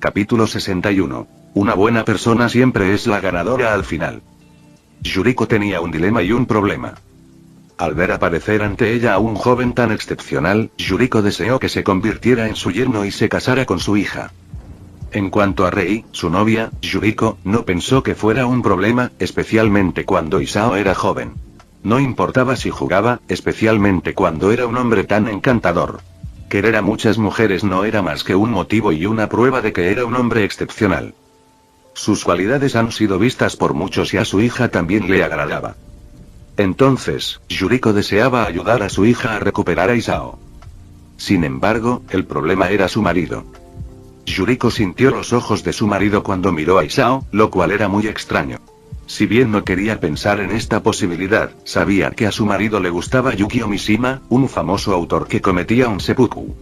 Capítulo 61. Una buena persona siempre es la ganadora al final. Yuriko tenía un dilema y un problema. Al ver aparecer ante ella a un joven tan excepcional, Yuriko deseó que se convirtiera en su yerno y se casara con su hija. En cuanto a Rei, su novia, Yuriko, no pensó que fuera un problema, especialmente cuando Isao era joven. No importaba si jugaba, especialmente cuando era un hombre tan encantador. Querer a muchas mujeres no era más que un motivo y una prueba de que era un hombre excepcional. Sus cualidades han sido vistas por muchos y a su hija también le agradaba. Entonces, Yuriko deseaba ayudar a su hija a recuperar a Isao. Sin embargo, el problema era su marido. Yuriko sintió los ojos de su marido cuando miró a Isao, lo cual era muy extraño. Si bien no quería pensar en esta posibilidad, sabía que a su marido le gustaba Yukio Mishima, un famoso autor que cometía un seppuku.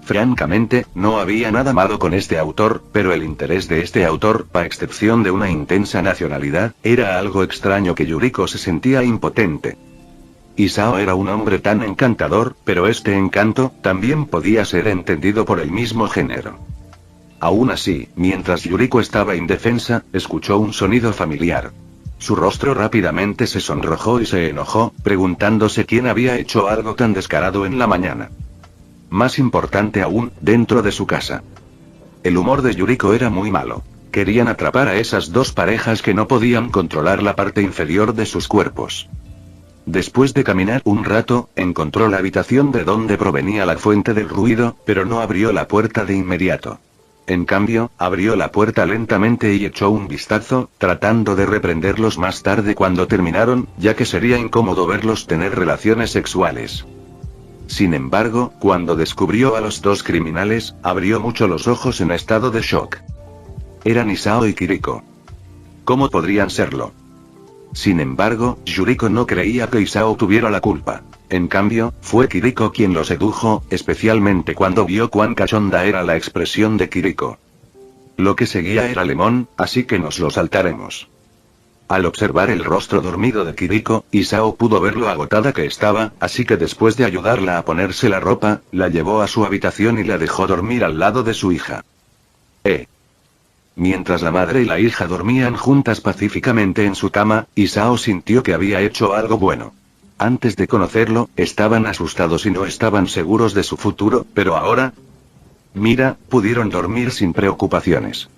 Francamente, no había nada malo con este autor, pero el interés de este autor, a excepción de una intensa nacionalidad, era algo extraño que Yuriko se sentía impotente. Isao era un hombre tan encantador, pero este encanto, también podía ser entendido por el mismo género. Aún así, mientras Yuriko estaba indefensa, escuchó un sonido familiar. Su rostro rápidamente se sonrojó y se enojó, preguntándose quién había hecho algo tan descarado en la mañana. Más importante aún, dentro de su casa. El humor de Yuriko era muy malo. Querían atrapar a esas dos parejas que no podían controlar la parte inferior de sus cuerpos. Después de caminar un rato, encontró la habitación de donde provenía la fuente del ruido, pero no abrió la puerta de inmediato. En cambio, abrió la puerta lentamente y echó un vistazo, tratando de reprenderlos más tarde cuando terminaron, ya que sería incómodo verlos tener relaciones sexuales. Sin embargo, cuando descubrió a los dos criminales, abrió mucho los ojos en estado de shock. Eran Isao y Kiriko. ¿Cómo podrían serlo? Sin embargo, Yuriko no creía que Isao tuviera la culpa. En cambio, fue Kiriko quien lo sedujo, especialmente cuando vio cuán cachonda era la expresión de Kiriko. Lo que seguía era lemón, así que nos lo saltaremos. Al observar el rostro dormido de Kiriko, Isao pudo ver lo agotada que estaba, así que después de ayudarla a ponerse la ropa, la llevó a su habitación y la dejó dormir al lado de su hija. Mientras la madre y la hija dormían juntas pacíficamente en su cama, Isao sintió que había hecho algo bueno. Antes de conocerlo, estaban asustados y no estaban seguros de su futuro, pero ahora... Mira, pudieron dormir sin preocupaciones.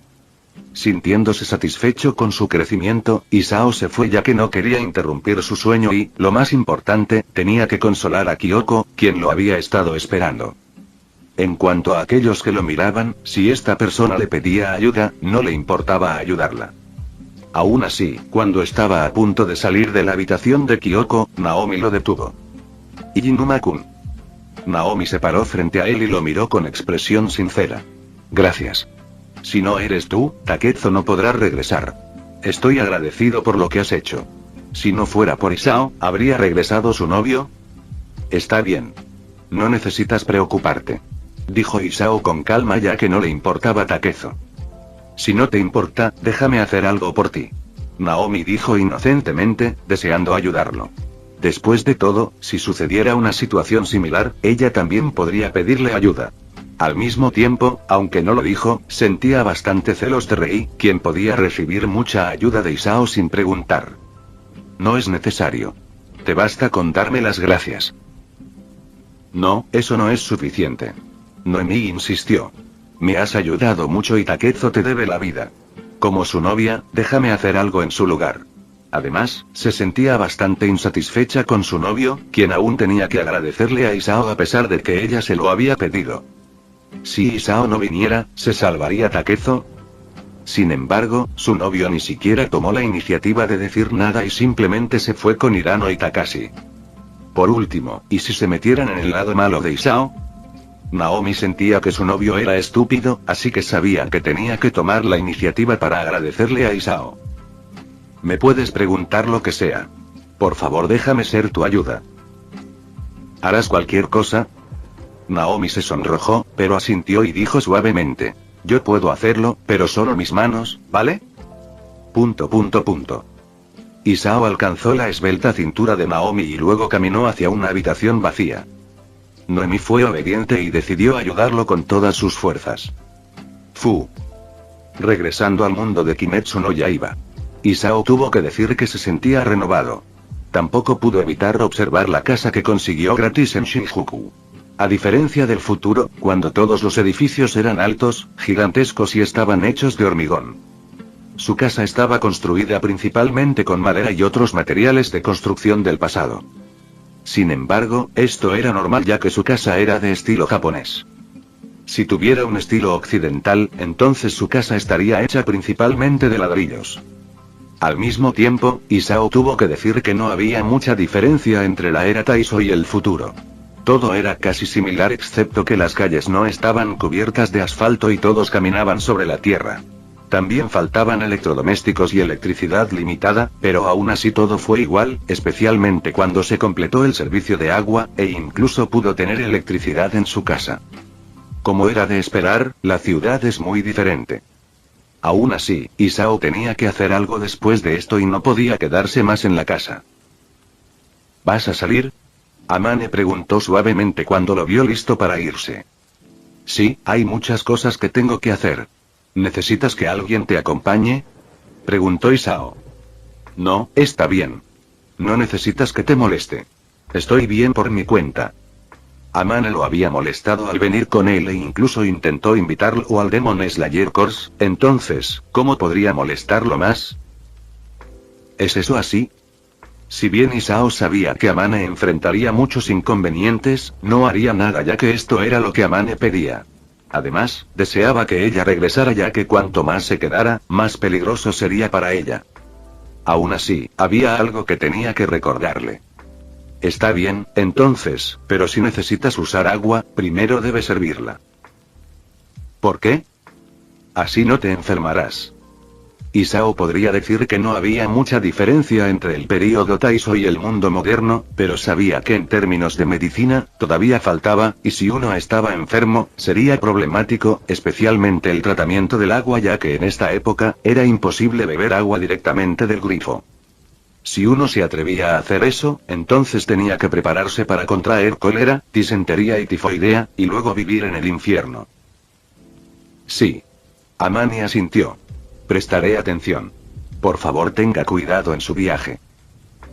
Sintiéndose satisfecho con su crecimiento, Isao se fue ya que no quería interrumpir su sueño y, lo más importante, tenía que consolar a Kyoko, quien lo había estado esperando. En cuanto a aquellos que lo miraban, si esta persona le pedía ayuda, no le importaba ayudarla. Aún así, cuando estaba a punto de salir de la habitación de Kyoko, Naomi lo detuvo. Inuma-kun. Naomi se paró frente a él y lo miró con expresión sincera. Gracias. Si no eres tú, Takezo no podrá regresar. Estoy agradecido por lo que has hecho. Si no fuera por Isao, ¿habría regresado su novio? Está bien. No necesitas preocuparte. Dijo Isao con calma ya que no le importaba Takezo. Si no te importa, déjame hacer algo por ti. Naomi dijo inocentemente, deseando ayudarlo. Después de todo, si sucediera una situación similar, ella también podría pedirle ayuda. Al mismo tiempo, aunque no lo dijo, sentía bastante celos de Rei, quien podía recibir mucha ayuda de Isao sin preguntar. No es necesario. Te basta con darme las gracias. No, eso no es suficiente. Noemi insistió. Me has ayudado mucho y Takezo te debe la vida. Como su novia, déjame hacer algo en su lugar. Además, se sentía bastante insatisfecha con su novio, quien aún tenía que agradecerle a Isao a pesar de que ella se lo había pedido. Si Isao no viniera, ¿se salvaría Takezo? Sin embargo, su novio ni siquiera tomó la iniciativa de decir nada y simplemente se fue con Hirano y Takashi. Por último, ¿y si se metieran en el lado malo de Isao? Naomi sentía que su novio era estúpido, así que sabía que tenía que tomar la iniciativa para agradecerle a Isao. Me puedes preguntar lo que sea. Por favor, déjame ser tu ayuda. ¿Harás cualquier cosa? Naomi se sonrojó, pero asintió y dijo suavemente. Yo puedo hacerlo, pero solo mis manos, ¿vale? ... Isao alcanzó la esbelta cintura de Naomi y luego caminó hacia una habitación vacía. Noemi fue obediente y decidió ayudarlo con todas sus fuerzas. regresando al mundo de Kimetsu no Yaiba. Isao tuvo que decir que se sentía renovado. Tampoco pudo evitar observar la casa que consiguió gratis en Shinjuku. A diferencia del futuro, cuando todos los edificios eran altos, gigantescos y estaban hechos de hormigón. Su casa estaba construida principalmente con madera y otros materiales de construcción del pasado. Sin embargo, esto era normal ya que su casa era de estilo japonés. Si tuviera un estilo occidental, entonces su casa estaría hecha principalmente de ladrillos. Al mismo tiempo, Isao tuvo que decir que no había mucha diferencia entre la era Taisho y el futuro. Todo era casi similar excepto que las calles no estaban cubiertas de asfalto y todos caminaban sobre la tierra. También faltaban electrodomésticos y electricidad limitada, pero aún así todo fue igual, especialmente cuando se completó el servicio de agua, e incluso pudo tener electricidad en su casa. Como era de esperar, la ciudad es muy diferente. Aún así, Isao tenía que hacer algo después de esto y no podía quedarse más en la casa. ¿Vas a salir? Amane preguntó suavemente cuando lo vio listo para irse. Sí, hay muchas cosas que tengo que hacer. ¿Necesitas que alguien te acompañe? Preguntó Isao. No, está bien. No necesitas que te moleste. Estoy bien por mi cuenta. Amane lo había molestado al venir con él e incluso intentó invitarlo al Demon Slayer Course, entonces, ¿cómo podría molestarlo más? ¿Es eso así? Si bien Isao sabía que Amane enfrentaría muchos inconvenientes, no haría nada ya que esto era lo que Amane pedía. Además, deseaba que ella regresara ya que cuanto más se quedara, más peligroso sería para ella. Aún así, había algo que tenía que recordarle. Está bien, entonces, pero si necesitas usar agua, primero debes servirla. ¿Por qué? Así no te enfermarás. Isao podría decir que no había mucha diferencia entre el período Taisho y el mundo moderno, pero sabía que en términos de medicina, todavía faltaba, y si uno estaba enfermo, sería problemático, especialmente el tratamiento del agua ya que en esta época, era imposible beber agua directamente del grifo. Si uno se atrevía a hacer eso, entonces tenía que prepararse para contraer cólera, disentería y tifoidea, y luego vivir en el infierno. Sí. Amane asintió. Prestaré atención. Por favor tenga cuidado en su viaje.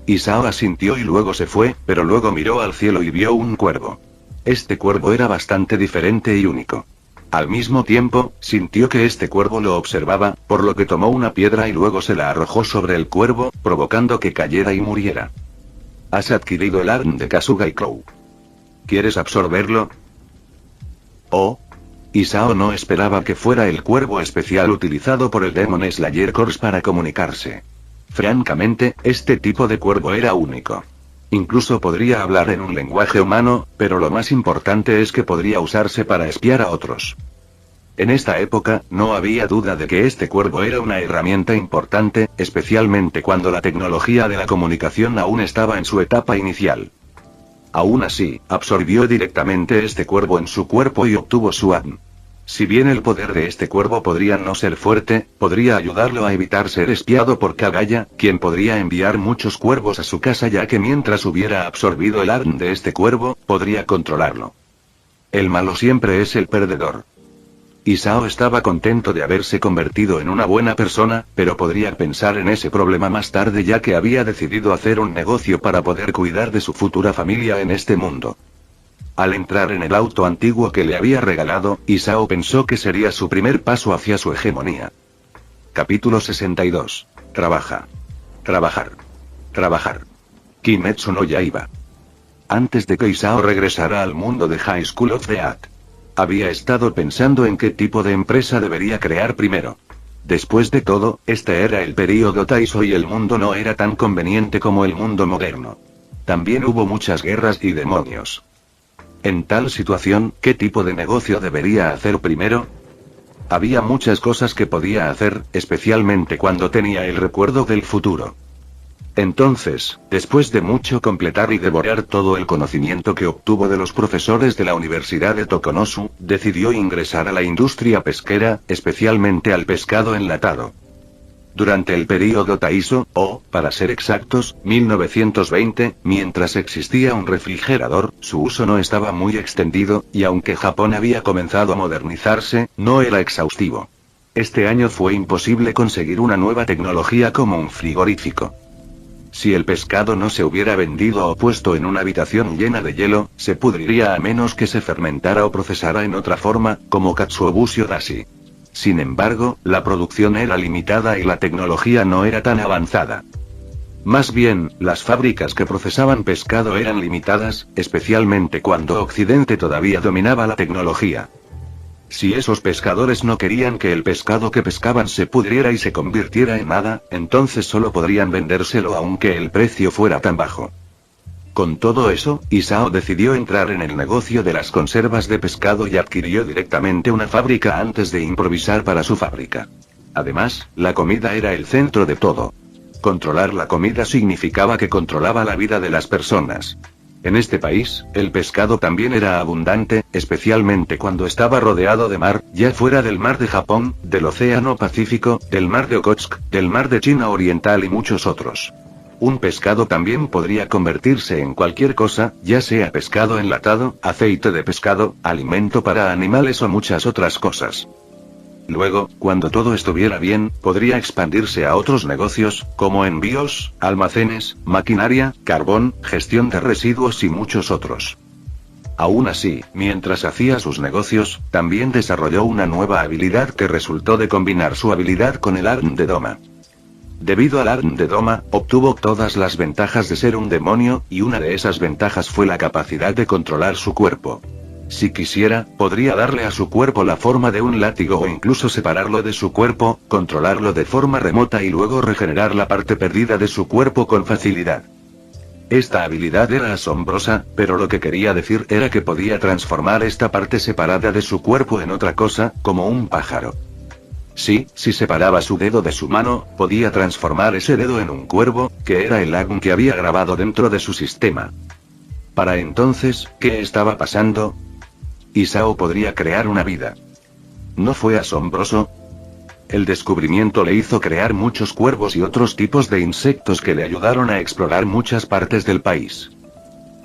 Isao asintió y luego se fue, pero luego miró al cielo y vio un cuervo. Este cuervo era bastante diferente y único. Al mismo tiempo, sintió que este cuervo lo observaba, por lo que tomó una piedra y luego se la arrojó sobre el cuervo, provocando que cayera y muriera. Has adquirido el ARN de Kasuga Crow. ¿Quieres absorberlo? Oh. Isao no esperaba que fuera el cuervo especial utilizado por el Demon Slayer Corps para comunicarse. Francamente, este tipo de cuervo era único. Incluso podría hablar en un lenguaje humano, pero lo más importante es que podría usarse para espiar a otros. En esta época, no había duda de que este cuervo era una herramienta importante, especialmente cuando la tecnología de la comunicación aún estaba en su etapa inicial. Aún así, absorbió directamente este cuervo en su cuerpo y obtuvo su ADN. Si bien el poder de este cuervo podría no ser fuerte, podría ayudarlo a evitar ser espiado por Kagaya, quien podría enviar muchos cuervos a su casa ya que mientras hubiera absorbido el ADN de este cuervo, podría controlarlo. El malo siempre es el perdedor. Isao estaba contento de haberse convertido en una buena persona, pero podría pensar en ese problema más tarde ya que había decidido hacer un negocio para poder cuidar de su futura familia en este mundo. Al entrar en el auto antiguo que le había regalado, Isao pensó que sería su primer paso hacia su hegemonía. Capítulo 62. Trabaja. Trabajar. Trabajar. Kimetsu no Yaiba. Antes de que Isao regresara al mundo de High School of the Art, había estado pensando en qué tipo de empresa debería crear primero. Después de todo, este era el período Taisho y el mundo no era tan conveniente como el mundo moderno. También hubo muchas guerras y demonios. En tal situación, ¿qué tipo de negocio debería hacer primero? Había muchas cosas que podía hacer, especialmente cuando tenía el recuerdo del futuro. Entonces, después de mucho completar y devorar todo el conocimiento que obtuvo de los profesores de la Universidad de Tokonosu, decidió ingresar a la industria pesquera, especialmente al pescado enlatado. Durante el período Taisho, o, para ser exactos, 1920, mientras existía un refrigerador, su uso no estaba muy extendido, y aunque Japón había comenzado a modernizarse, no era exhaustivo. Este año fue imposible conseguir una nueva tecnología como un frigorífico. Si el pescado no se hubiera vendido o puesto en una habitación llena de hielo, se pudriría a menos que se fermentara o procesara en otra forma, como katsuobushi o dashi. Sin embargo, la producción era limitada y la tecnología no era tan avanzada. Más bien, las fábricas que procesaban pescado eran limitadas, especialmente cuando Occidente todavía dominaba la tecnología. Si esos pescadores no querían que el pescado que pescaban se pudriera y se convirtiera en nada, entonces solo podrían vendérselo aunque el precio fuera tan bajo. Con todo eso, Isao decidió entrar en el negocio de las conservas de pescado y adquirió directamente una fábrica antes de improvisar para su fábrica. Además, la comida era el centro de todo. Controlar la comida significaba que controlaba la vida de las personas. En este país, el pescado también era abundante, especialmente cuando estaba rodeado de mar, ya fuera del mar de Japón, del Océano Pacífico, del mar de Okhotsk, del mar de China Oriental y muchos otros. Un pescado también podría convertirse en cualquier cosa, ya sea pescado enlatado, aceite de pescado, alimento para animales o muchas otras cosas. Luego, cuando todo estuviera bien, podría expandirse a otros negocios, como envíos, almacenes, maquinaria, carbón, gestión de residuos y muchos otros. Aún así, mientras hacía sus negocios, también desarrolló una nueva habilidad que resultó de combinar su habilidad con el Arn de Doma. Debido al Arn de Doma, obtuvo todas las ventajas de ser un demonio, y una de esas ventajas fue la capacidad de controlar su cuerpo. Si quisiera, podría darle a su cuerpo la forma de un látigo o incluso separarlo de su cuerpo, controlarlo de forma remota y luego regenerar la parte perdida de su cuerpo con facilidad. Esta habilidad era asombrosa, pero lo que quería decir era que podía transformar esta parte separada de su cuerpo en otra cosa, como un pájaro. Sí, si separaba su dedo de su mano, podía transformar ese dedo en un cuervo, que era el Arn que había grabado dentro de su sistema. Para entonces, ¿qué estaba pasando? Isao podría crear una vida. ¿No fue asombroso? El descubrimiento le hizo crear muchos cuervos y otros tipos de insectos que le ayudaron a explorar muchas partes del país.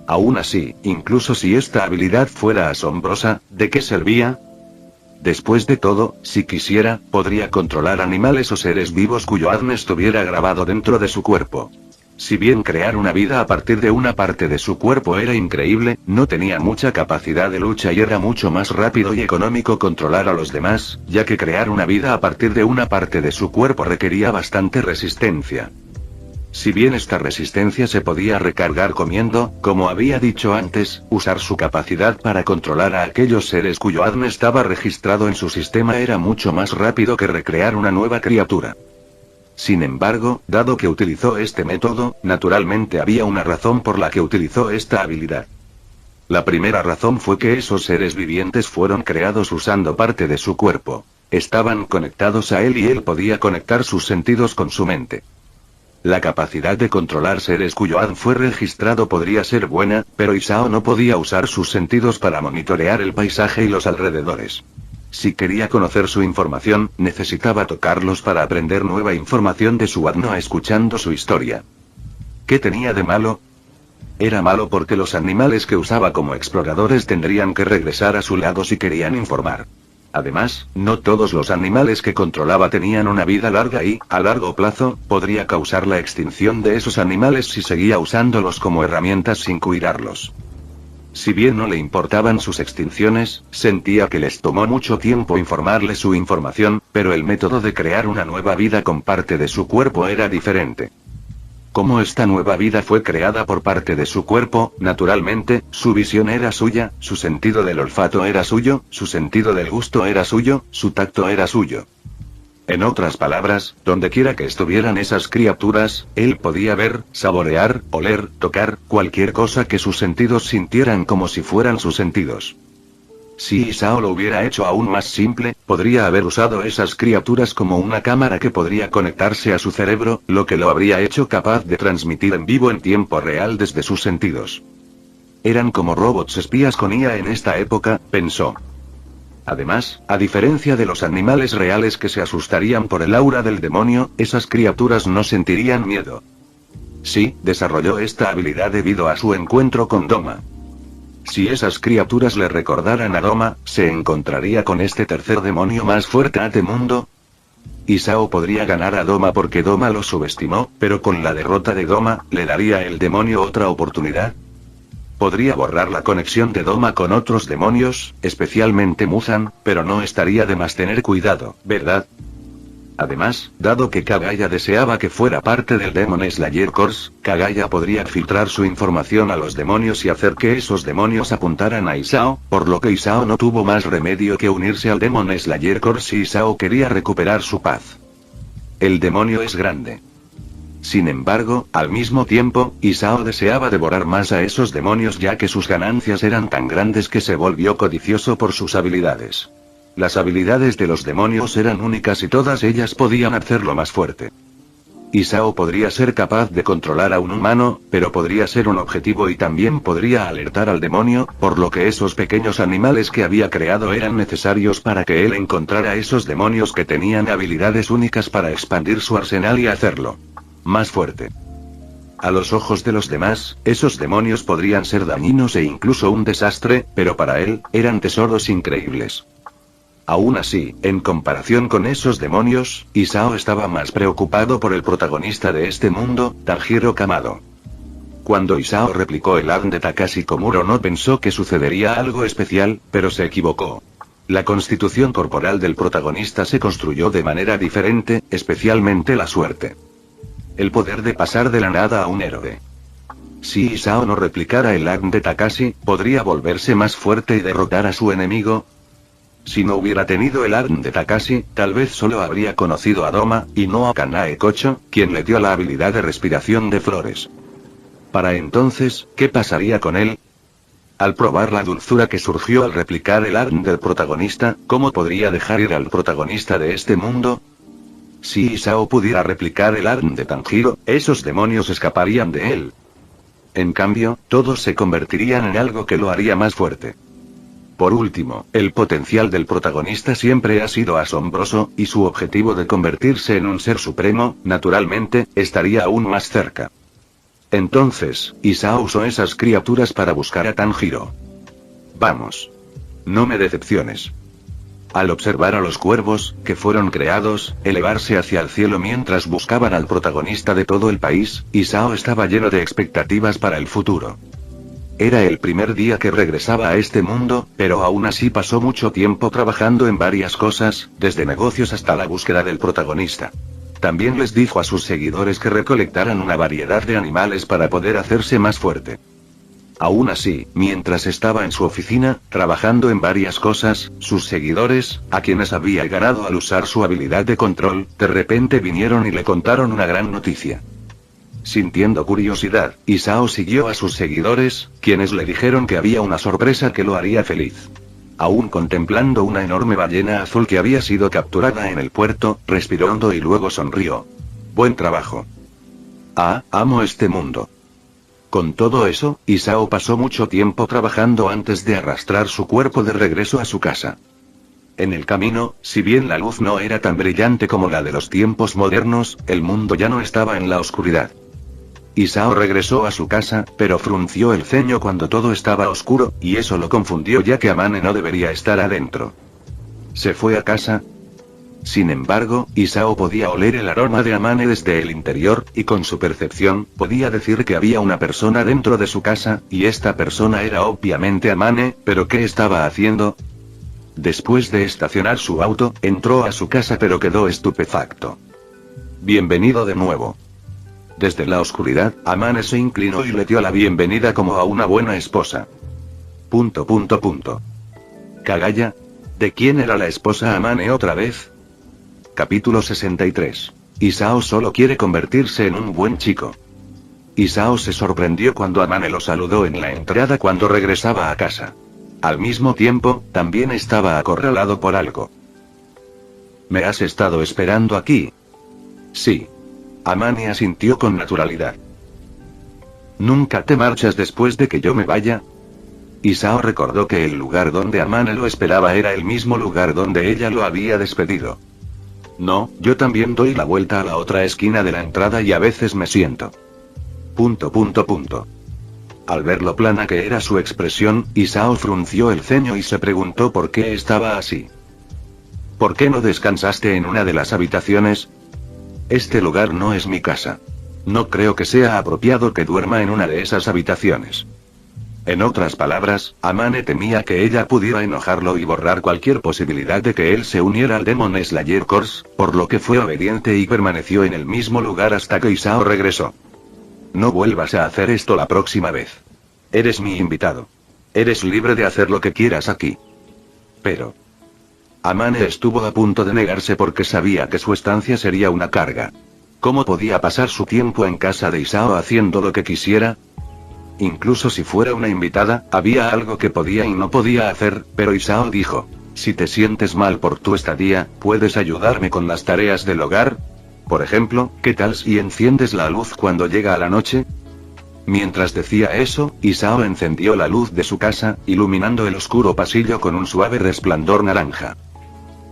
Aún así, incluso si esta habilidad fuera asombrosa, ¿de qué servía? Después de todo, si quisiera, podría controlar animales o seres vivos cuyo ADN estuviera grabado dentro de su cuerpo. Si bien crear una vida a partir de una parte de su cuerpo era increíble, no tenía mucha capacidad de lucha y era mucho más rápido y económico controlar a los demás, ya que crear una vida a partir de una parte de su cuerpo requería bastante resistencia. Si bien esta resistencia se podía recargar comiendo, como había dicho antes, usar su capacidad para controlar a aquellos seres cuyo ADN estaba registrado en su sistema era mucho más rápido que recrear una nueva criatura. Sin embargo, dado que utilizó este método, naturalmente había una razón por la que utilizó esta habilidad. La primera razón fue que esos seres vivientes fueron creados usando parte de su cuerpo. Estaban conectados a él y él podía conectar sus sentidos con su mente. La capacidad de controlar seres cuyo ADN fue registrado podría ser buena, pero Isao no podía usar sus sentidos para monitorear el paisaje y los alrededores. Si quería conocer su información, necesitaba tocarlos para aprender nueva información de su ADN escuchando su historia. ¿Qué tenía de malo? Era malo porque los animales que usaba como exploradores tendrían que regresar a su lado si querían informar. Además, no todos los animales que controlaba tenían una vida larga y, a largo plazo, podría causar la extinción de esos animales si seguía usándolos como herramientas sin cuidarlos. Si bien no le importaban sus extinciones, sentía que les tomó mucho tiempo informarle su información, pero el método de crear una nueva vida con parte de su cuerpo era diferente. Como esta nueva vida fue creada por parte de su cuerpo, naturalmente, su visión era suya, su sentido del olfato era suyo, su sentido del gusto era suyo, su tacto era suyo. En otras palabras, dondequiera que estuvieran esas criaturas, él podía ver, saborear, oler, tocar, cualquier cosa que sus sentidos sintieran como si fueran sus sentidos. Si Isao lo hubiera hecho aún más simple, podría haber usado esas criaturas como una cámara que podría conectarse a su cerebro, lo que lo habría hecho capaz de transmitir en vivo en tiempo real desde sus sentidos. Eran como robots espías con IA en esta época, pensó. Además, a diferencia de los animales reales que se asustarían por el aura del demonio, esas criaturas no sentirían miedo. Sí, desarrolló esta habilidad debido a su encuentro con Doma. Si esas criaturas le recordaran a Doma, ¿se encontraría con este tercer demonio más fuerte de mundo? Isao podría ganar a Doma porque Doma lo subestimó, pero con la derrota de Doma, ¿le daría el demonio otra oportunidad? Podría borrar la conexión de Doma con otros demonios, especialmente Muzan, pero no estaría de más tener cuidado, ¿verdad? Además, dado que Kagaya deseaba que fuera parte del Demon Slayer Corps, Kagaya podría filtrar su información a los demonios y hacer que esos demonios apuntaran a Isao, por lo que Isao no tuvo más remedio que unirse al Demon Slayer Corps si Isao quería recuperar su paz. El demonio es grande. Sin embargo, al mismo tiempo, Isao deseaba devorar más a esos demonios ya que sus ganancias eran tan grandes que se volvió codicioso por sus habilidades. Las habilidades de los demonios eran únicas y todas ellas podían hacerlo más fuerte. Isao podría ser capaz de controlar a un humano, pero podría ser un objetivo y también podría alertar al demonio, por lo que esos pequeños animales que había creado eran necesarios para que él encontrara esos demonios que tenían habilidades únicas para expandir su arsenal y hacerlo más fuerte. A los ojos de los demás, esos demonios podrían ser dañinos e incluso un desastre, pero para él, eran tesoros increíbles. Aún así, en comparación con esos demonios, Isao estaba más preocupado por el protagonista de este mundo, Tanjiro Kamado. Cuando Isao replicó el ADN de Takashi Komuro no pensó que sucedería algo especial, pero se equivocó. La constitución corporal del protagonista se construyó de manera diferente, especialmente la suerte. El poder de pasar de la nada a un héroe. Si Isao no replicara el ADN de Takashi, podría volverse más fuerte y derrotar a su enemigo. Si no hubiera tenido el ADN de Takashi, tal vez solo habría conocido a Doma, y no a Kanae Kocho, quien le dio la habilidad de respiración de flores. Para entonces, ¿qué pasaría con él? Al probar la dulzura que surgió al replicar el ADN del protagonista, ¿cómo podría dejar ir al protagonista de este mundo? Si Isao pudiera replicar el ADN de Tanjiro, esos demonios escaparían de él. En cambio, todos se convertirían en algo que lo haría más fuerte. Por último, el potencial del protagonista siempre ha sido asombroso, y su objetivo de convertirse en un ser supremo, naturalmente, estaría aún más cerca. Entonces, Isao usó esas criaturas para buscar a Tanjiro. Vamos. No me decepciones. Al observar a los cuervos, que fueron creados, elevarse hacia el cielo mientras buscaban al protagonista de todo el país, Isao estaba lleno de expectativas para el futuro. Era el primer día que regresaba a este mundo, pero aún así pasó mucho tiempo trabajando en varias cosas, desde negocios hasta la búsqueda del protagonista. También les dijo a sus seguidores que recolectaran una variedad de animales para poder hacerse más fuerte. Aún así, mientras estaba en su oficina, trabajando en varias cosas, sus seguidores, a quienes había ganado al usar su habilidad de control, de repente vinieron y le contaron una gran noticia. Sintiendo curiosidad, Isao siguió a sus seguidores, quienes le dijeron que había una sorpresa que lo haría feliz. Aún contemplando una enorme ballena azul que había sido capturada en el puerto, respiró hondo y luego sonrió. Buen trabajo. Ah, amo este mundo. Con todo eso, Isao pasó mucho tiempo trabajando antes de arrastrar su cuerpo de regreso a su casa. En el camino, si bien la luz no era tan brillante como la de los tiempos modernos, el mundo ya no estaba en la oscuridad. Isao regresó a su casa, pero frunció el ceño cuando todo estaba oscuro, y eso lo confundió ya que Amane no debería estar adentro. ¿Se fue a casa? Sin embargo, Isao podía oler el aroma de Amane desde el interior, y con su percepción, podía decir que había una persona dentro de su casa, y esta persona era obviamente Amane, pero ¿qué estaba haciendo? Después de estacionar su auto, entró a su casa pero quedó estupefacto. Bienvenido de nuevo. Desde la oscuridad, Amane se inclinó y le dio la bienvenida como a una buena esposa. Kagaya. ¿De quién era la esposa Amane otra vez? Capítulo 63. Isao solo quiere convertirse en un buen chico. Isao se sorprendió cuando Amane lo saludó en la entrada cuando regresaba a casa. Al mismo tiempo, también estaba acorralado por algo. ¿Me has estado esperando aquí? Sí. Amane asintió con naturalidad. ¿Nunca te marchas después de que yo me vaya? Isao recordó que el lugar donde Amane lo esperaba era el mismo lugar donde ella lo había despedido. No, yo también doy la vuelta a la otra esquina de la entrada y a veces me siento. Al ver lo plana que era su expresión, Isao frunció el ceño y se preguntó por qué estaba así. ¿Por qué no descansaste en una de las habitaciones? Este lugar no es mi casa. No creo que sea apropiado que duerma en una de esas habitaciones. En otras palabras, Amane temía que ella pudiera enojarlo y borrar cualquier posibilidad de que él se uniera al Demon Slayer Corps, por lo que fue obediente y permaneció en el mismo lugar hasta que Isao regresó. No vuelvas a hacer esto la próxima vez. Eres mi invitado. Eres libre de hacer lo que quieras aquí. Pero... Amane estuvo a punto de negarse porque sabía que su estancia sería una carga. ¿Cómo podía pasar su tiempo en casa de Isao haciendo lo que quisiera? Incluso si fuera una invitada, había algo que podía y no podía hacer, pero Isao dijo: si te sientes mal por tu estadía, ¿puedes ayudarme con las tareas del hogar? Por ejemplo, ¿qué tal si enciendes la luz cuando llega la noche? Mientras decía eso, Isao encendió la luz de su casa, iluminando el oscuro pasillo con un suave resplandor naranja.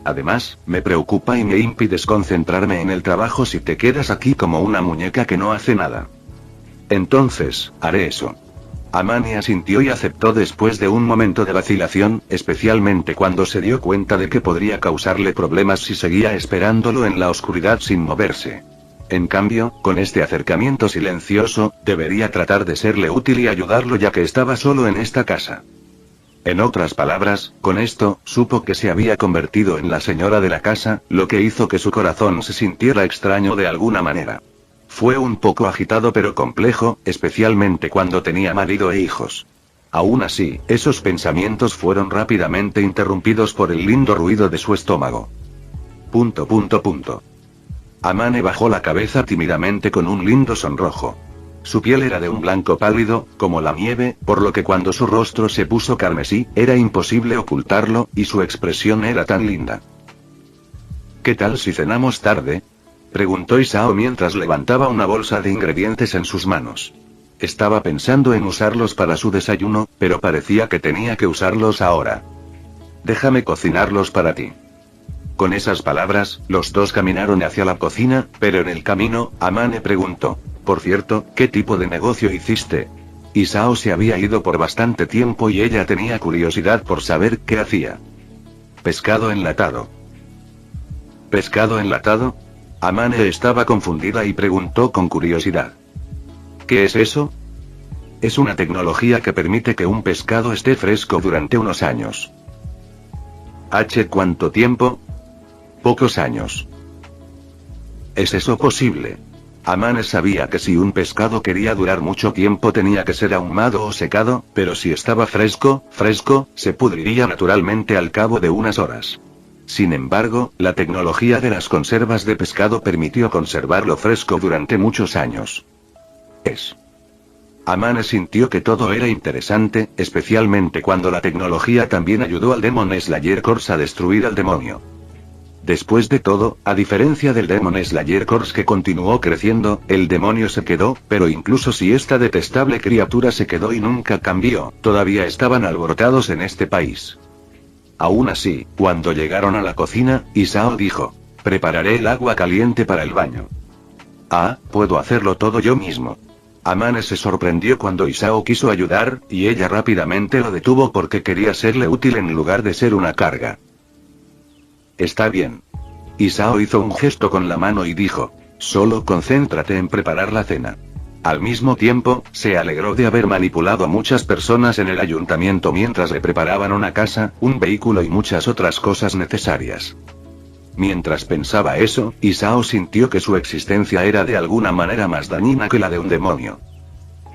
Además, me preocupa y me impides concentrarme en el trabajo si te quedas aquí como una muñeca que no hace nada. Entonces, haré eso. Amane asintió y aceptó después de un momento de vacilación, especialmente cuando se dio cuenta de que podría causarle problemas si seguía esperándolo en la oscuridad sin moverse. En cambio, con este acercamiento silencioso, debería tratar de serle útil y ayudarlo ya que estaba solo en esta casa. En otras palabras, con esto, supo que se había convertido en la señora de la casa, lo que hizo que su corazón se sintiera extraño de alguna manera. Fue un poco agitado pero complejo, especialmente cuando tenía marido e hijos. Aún así, esos pensamientos fueron rápidamente interrumpidos por el lindo ruido de su estómago. Amane bajó la cabeza tímidamente con un lindo sonrojo. Su piel era de un blanco pálido, como la nieve, por lo que cuando su rostro se puso carmesí, era imposible ocultarlo, y su expresión era tan linda. ¿Qué tal si cenamos tarde?, preguntó Isao mientras levantaba una bolsa de ingredientes en sus manos. Estaba pensando en usarlos para su desayuno, pero parecía que tenía que usarlos ahora. Déjame cocinarlos para ti. Con esas palabras, los dos caminaron hacia la cocina, pero en el camino, Amane preguntó: por cierto, ¿qué tipo de negocio hiciste? Isao se había ido por bastante tiempo y ella tenía curiosidad por saber qué hacía. Pescado enlatado. ¿Pescado enlatado? Amane estaba confundida y preguntó con curiosidad: ¿qué es eso? Es una tecnología que permite que un pescado esté fresco durante unos años. ¿Cuánto tiempo? Pocos años. ¿Es eso posible? Amane sabía que si un pescado quería durar mucho tiempo tenía que ser ahumado o secado, pero si estaba fresco, se pudriría naturalmente al cabo de unas horas. Sin embargo, la tecnología de las conservas de pescado permitió conservarlo fresco durante muchos años. Amane sintió que todo era interesante, especialmente cuando la tecnología también ayudó al Demon Slayer Corps a destruir al demonio. Después de todo, a diferencia del Demon Slayer Corps que continuó creciendo, el demonio se quedó, pero incluso si esta detestable criatura se quedó y nunca cambió, todavía estaban alborotados en este país. Aún así, cuando llegaron a la cocina, Isao dijo: prepararé el agua caliente para el baño. Puedo hacerlo todo yo mismo. Amane se sorprendió cuando Isao quiso ayudar, y ella rápidamente lo detuvo porque quería serle útil en lugar de ser una carga. Está bien. Isao hizo un gesto con la mano y dijo: solo concéntrate en preparar la cena. Al mismo tiempo, se alegró de haber manipulado a muchas personas en el ayuntamiento mientras le preparaban una casa, un vehículo y muchas otras cosas necesarias. Mientras pensaba eso, Isao sintió que su existencia era de alguna manera más dañina que la de un demonio.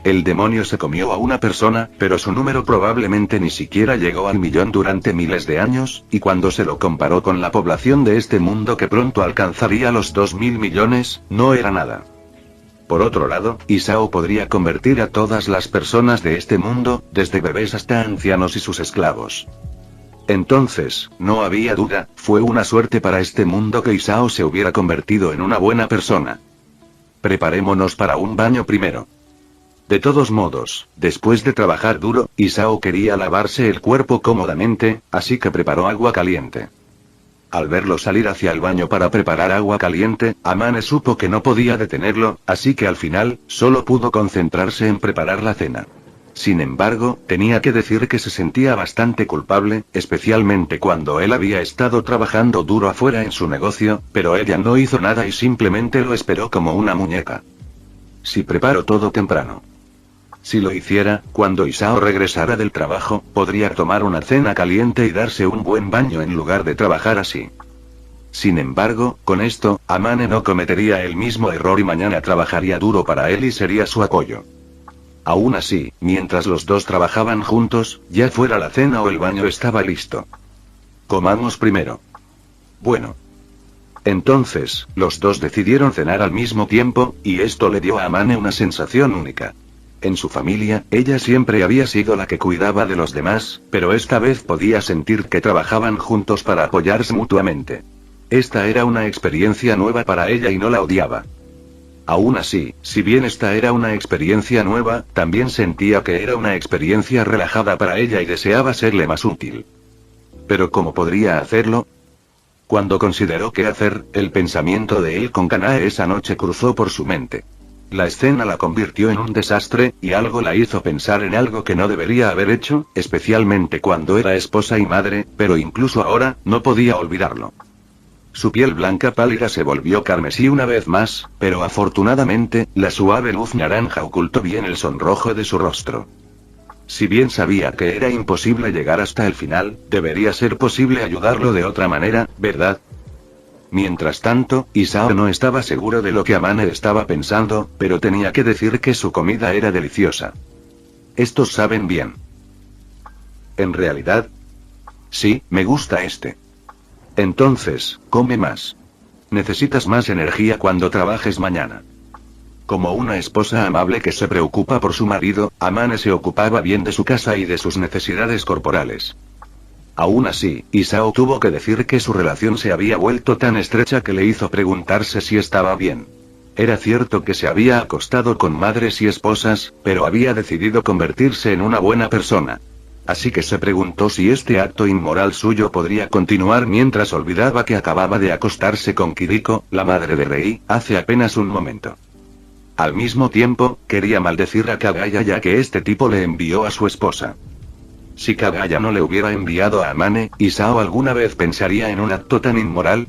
El demonio se comió a una persona, pero su número probablemente ni siquiera llegó al millón durante miles de años, y cuando se lo comparó con la población de este mundo que pronto alcanzaría los 2000 millones, no era nada. Por otro lado, Isao podría convertir a todas las personas de este mundo, desde bebés hasta ancianos y sus esclavos. Entonces, no había duda, fue una suerte para este mundo que Isao se hubiera convertido en una buena persona. Preparémonos para un baño primero. De todos modos, después de trabajar duro, Isao quería lavarse el cuerpo cómodamente, así que preparó agua caliente. Al verlo salir hacia el baño para preparar agua caliente, Amane supo que no podía detenerlo, así que al final, solo pudo concentrarse en preparar la cena. Sin embargo, tenía que decir que se sentía bastante culpable, especialmente cuando él había estado trabajando duro afuera en su negocio, pero ella no hizo nada y simplemente lo esperó como una muñeca. Si preparo todo temprano. Si lo hiciera, cuando Isao regresara del trabajo, podría tomar una cena caliente y darse un buen baño en lugar de trabajar así. Sin embargo, con esto, Amane no cometería el mismo error y mañana trabajaría duro para él y sería su apoyo. Aún así, mientras los dos trabajaban juntos, ya fuera la cena o el baño estaba listo. Comamos primero. Bueno. Entonces, los dos decidieron cenar al mismo tiempo, y esto le dio a Amane una sensación única. En su familia, ella siempre había sido la que cuidaba de los demás, pero esta vez podía sentir que trabajaban juntos para apoyarse mutuamente. Esta era una experiencia nueva para ella y no la odiaba. Aún así, si bien esta era una experiencia nueva, también sentía que era una experiencia relajada para ella y deseaba serle más útil. ¿Pero cómo podría hacerlo? Cuando consideró qué hacer, el pensamiento de él con Kanae esa noche cruzó por su mente. La escena la convirtió en un desastre, y algo la hizo pensar en algo que no debería haber hecho, especialmente cuando era esposa y madre, pero incluso ahora, no podía olvidarlo. Su piel blanca pálida se volvió carmesí una vez más, pero afortunadamente, la suave luz naranja ocultó bien el sonrojo de su rostro. Si bien sabía que era imposible llegar hasta el final, debería ser posible ayudarlo de otra manera, ¿verdad? Mientras tanto, Isao no estaba seguro de lo que Amane estaba pensando, pero tenía que decir que su comida era deliciosa. Estos saben bien. ¿En realidad? Sí, me gusta este. Entonces, come más. Necesitas más energía cuando trabajes mañana. Como una esposa amable que se preocupa por su marido, Amane se ocupaba bien de su casa y de sus necesidades corporales. Aún así, Isao tuvo que decir que su relación se había vuelto tan estrecha que le hizo preguntarse si estaba bien. Era cierto que se había acostado con madres y esposas, pero había decidido convertirse en una buena persona. Así que se preguntó si este acto inmoral suyo podría continuar mientras olvidaba que acababa de acostarse con Kiriko, la madre de Rei, hace apenas un momento. Al mismo tiempo, quería maldecir a Kagaya ya que este tipo le envió a su esposa. Si Kagaya no le hubiera enviado a Amane, ¿Isao alguna vez pensaría en un acto tan inmoral?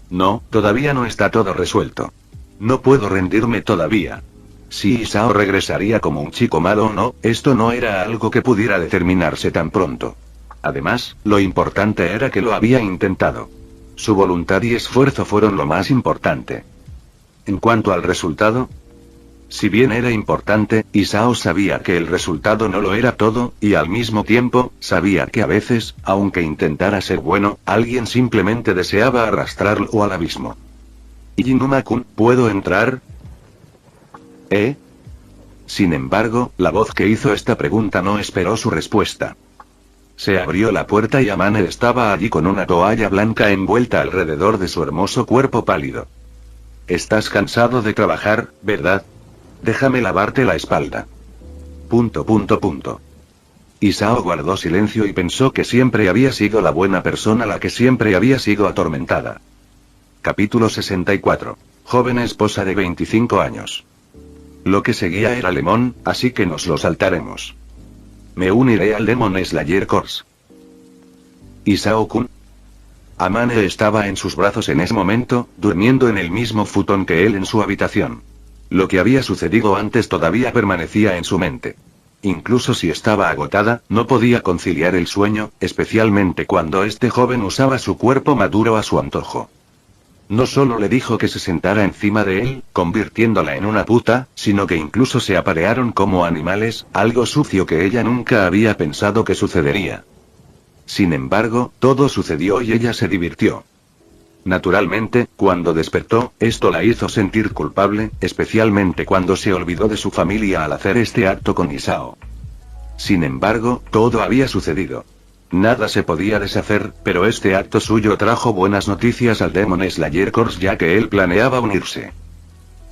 No, todavía no está todo resuelto. No puedo rendirme todavía. Si Isao regresaría como un chico malo o no, esto no era algo que pudiera determinarse tan pronto. Además, lo importante era que lo había intentado. Su voluntad y esfuerzo fueron lo más importante. En cuanto al resultado, si bien era importante, Isao sabía que el resultado no lo era todo, y al mismo tiempo, sabía que a veces, aunque intentara ser bueno, alguien simplemente deseaba arrastrarlo al abismo. Inuma-kun, ¿puedo entrar? Sin embargo, la voz que hizo esta pregunta no esperó su respuesta. Se abrió la puerta y Amane estaba allí con una toalla blanca envuelta alrededor de su hermoso cuerpo pálido. Estás cansado de trabajar, ¿verdad? Déjame lavarte la espalda. ... Isao guardó silencio y pensó que siempre había sido la buena persona la que siempre había sido atormentada. Capítulo 64. Joven esposa de 25 años. Lo que seguía era Lemon, así que nos lo saltaremos. Me uniré al Demon Slayer Corps. Isao-kun. Amane estaba en sus brazos en ese momento, durmiendo en el mismo futón que él en su habitación. Lo que había sucedido antes todavía permanecía en su mente. Incluso si estaba agotada, no podía conciliar el sueño, especialmente cuando este joven usaba su cuerpo maduro a su antojo. No solo le dijo que se sentara encima de él, convirtiéndola en una puta, sino que incluso se aparearon como animales, algo sucio que ella nunca había pensado que sucedería. Sin embargo, todo sucedió y ella se divirtió. Naturalmente, cuando despertó, esto la hizo sentir culpable, especialmente cuando se olvidó de su familia al hacer este acto con Isao. Sin embargo, todo había sucedido. Nada se podía deshacer, pero este acto suyo trajo buenas noticias al Demon Slayer Corps ya que él planeaba unirse.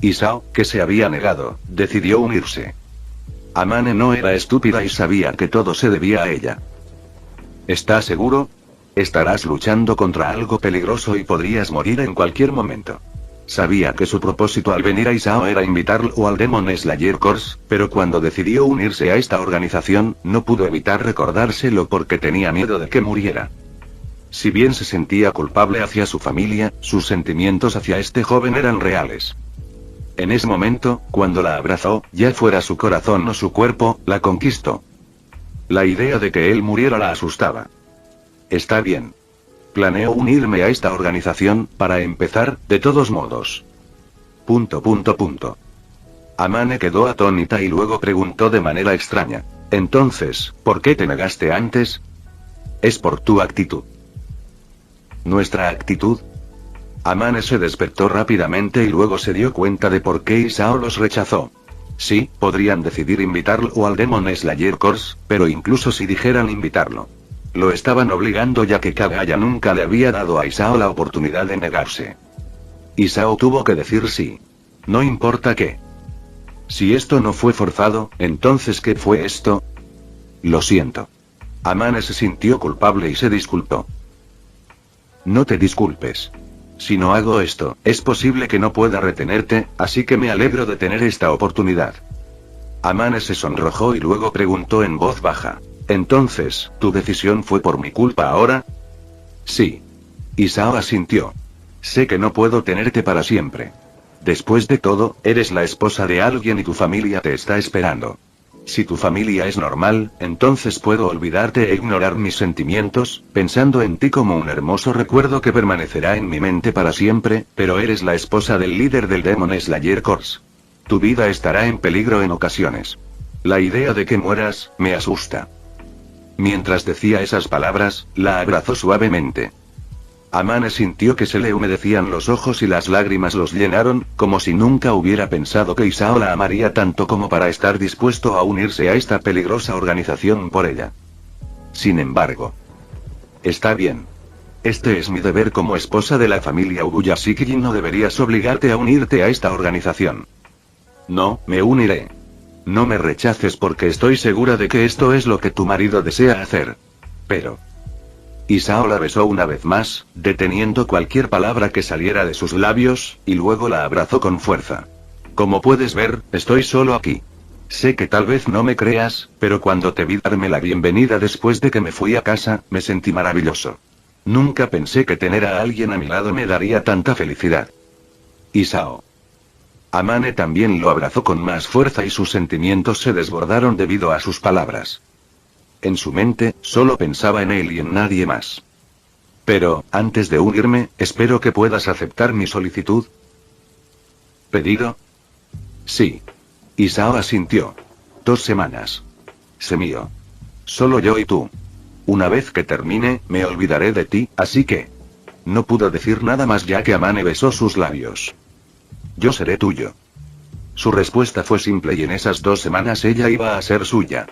Isao, que se había negado, decidió unirse. Amane no era estúpida y sabía que todo se debía a ella. ¿Estás seguro? Estarás luchando contra algo peligroso y podrías morir en cualquier momento. Sabía que su propósito al venir a Isao era invitarlo al Demon Slayer Corps, pero cuando decidió unirse a esta organización, no pudo evitar recordárselo porque tenía miedo de que muriera. Si bien se sentía culpable hacia su familia, sus sentimientos hacia este joven eran reales. En ese momento, cuando la abrazó, ya fuera su corazón o su cuerpo, la conquistó. La idea de que él muriera la asustaba. Está bien. Planeo unirme a esta organización, para empezar, de todos modos. Amane quedó atónita y luego preguntó de manera extraña. Entonces, ¿por qué te negaste antes? Es por tu actitud. ¿Nuestra actitud? Amane se despertó rápidamente y luego se dio cuenta de por qué Isao los rechazó. Sí, podrían decidir invitarlo al Demon Slayer Corps, pero incluso si dijeran invitarlo, lo estaban obligando ya que Kagaya nunca le había dado a Isao la oportunidad de negarse. Isao tuvo que decir sí. No importa qué. Si esto no fue forzado, entonces ¿qué fue esto? Lo siento. Amane se sintió culpable y se disculpó. No te disculpes. Si no hago esto, es posible que no pueda retenerte, así que me alegro de tener esta oportunidad. Amane se sonrojó y luego preguntó en voz baja. Entonces, ¿tu decisión fue por mi culpa ahora? Sí. Isao asintió. Sé que no puedo tenerte para siempre. Después de todo, eres la esposa de alguien y tu familia te está esperando. Si tu familia es normal, entonces puedo olvidarte e ignorar mis sentimientos, pensando en ti como un hermoso recuerdo que permanecerá en mi mente para siempre, pero eres la esposa del líder del Demon Slayer Corps. Tu vida estará en peligro en ocasiones. La idea de que mueras, me asusta. Mientras decía esas palabras, la abrazó suavemente. Amane sintió que se le humedecían los ojos y las lágrimas los llenaron, como si nunca hubiera pensado que Isao la amaría tanto como para estar dispuesto a unirse a esta peligrosa organización por ella. Sin embargo, está bien. Este es mi deber como esposa de la familia Ubuyashiki y no deberías obligarte a unirte a esta organización. No, me uniré. No me rechaces porque estoy segura de que esto es lo que tu marido desea hacer. Pero... Isao la besó una vez más, deteniendo cualquier palabra que saliera de sus labios, y luego la abrazó con fuerza. Como puedes ver, estoy solo aquí. Sé que tal vez no me creas, pero cuando te vi darme la bienvenida después de que me fui a casa, me sentí maravilloso. Nunca pensé que tener a alguien a mi lado me daría tanta felicidad. Isao. Amane también lo abrazó con más fuerza y sus sentimientos se desbordaron debido a sus palabras. En su mente, solo pensaba en él y en nadie más. Pero, antes de unirme, espero que puedas aceptar mi solicitud. ¿Pedido? Sí. Isao asintió. 2 semanas. Semío. Solo yo y tú. Una vez que termine, me olvidaré de ti, así que... No pudo decir nada más ya que Amane besó sus labios. Yo seré tuyo. Su respuesta fue simple y en esas 2 semanas ella iba a ser suya.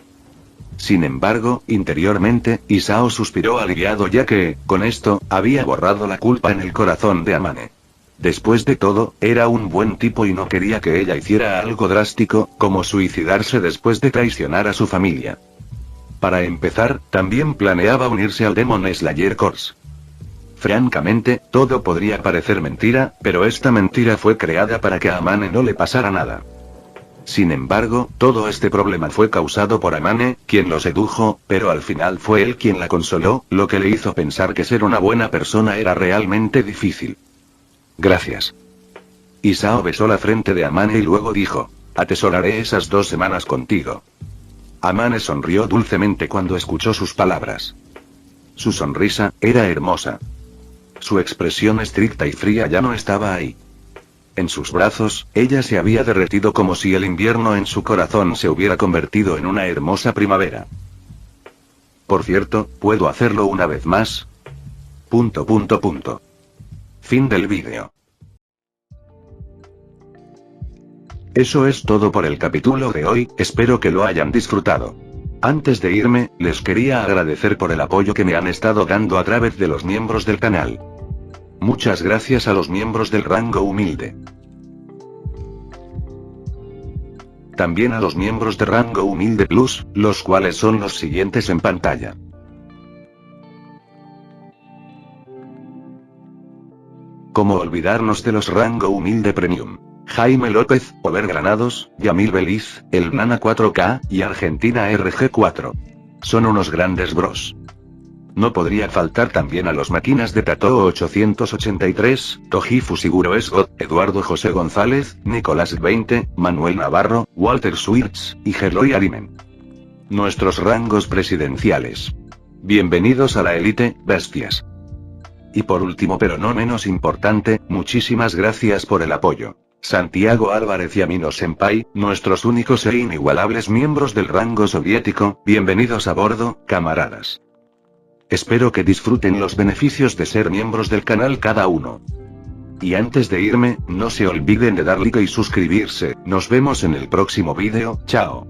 Sin embargo, interiormente, Isao suspiró aliviado ya que, con esto, había borrado la culpa en el corazón de Amane. Después de todo, era un buen tipo y no quería que ella hiciera algo drástico, como suicidarse después de traicionar a su familia. Para empezar, también planeaba unirse al Demon Slayer Corps. Francamente, todo podría parecer mentira, pero esta mentira fue creada para que a Amane no le pasara nada. Sin embargo, todo este problema fue causado por Amane, quien lo sedujo, pero al final fue él quien la consoló, lo que le hizo pensar que ser una buena persona era realmente difícil. Gracias. Isao besó la frente de Amane y luego dijo, atesoraré esas 2 semanas contigo. Amane sonrió dulcemente cuando escuchó sus palabras. Su sonrisa, era hermosa. Su expresión estricta y fría ya no estaba ahí. En sus brazos, ella se había derretido como si el invierno en su corazón se hubiera convertido en una hermosa primavera. Por cierto, ¿puedo hacerlo una vez más? ... Fin del vídeo. Eso es todo por el capítulo de hoy, espero que lo hayan disfrutado. Antes de irme, les quería agradecer por el apoyo que me han estado dando a través de los miembros del canal. Muchas gracias a los miembros del rango humilde. También a los miembros de rango humilde plus, los cuales son los siguientes en pantalla. ¿Cómo olvidarnos de los rango humilde premium? Jaime López, Over Granados, Yamil Beliz, El Nana 4K, y Argentina RG4. Son unos grandes bros. No podría faltar también a los máquinas de Tato 883, Tojifu Siguro Esgot, Eduardo José González, Nicolás 20, Manuel Navarro, Walter Swirtz, y Gerloy Arimen. Nuestros rangos presidenciales. Bienvenidos a la élite, bestias. Y por último pero no menos importante, muchísimas gracias por el apoyo. Santiago Álvarez y Amino Senpai, nuestros únicos e inigualables miembros del rango soviético, bienvenidos a bordo, camaradas. Espero que disfruten los beneficios de ser miembros del canal cada uno. Y antes de irme, no se olviden de dar like y suscribirse. Nos vemos en el próximo vídeo, chao.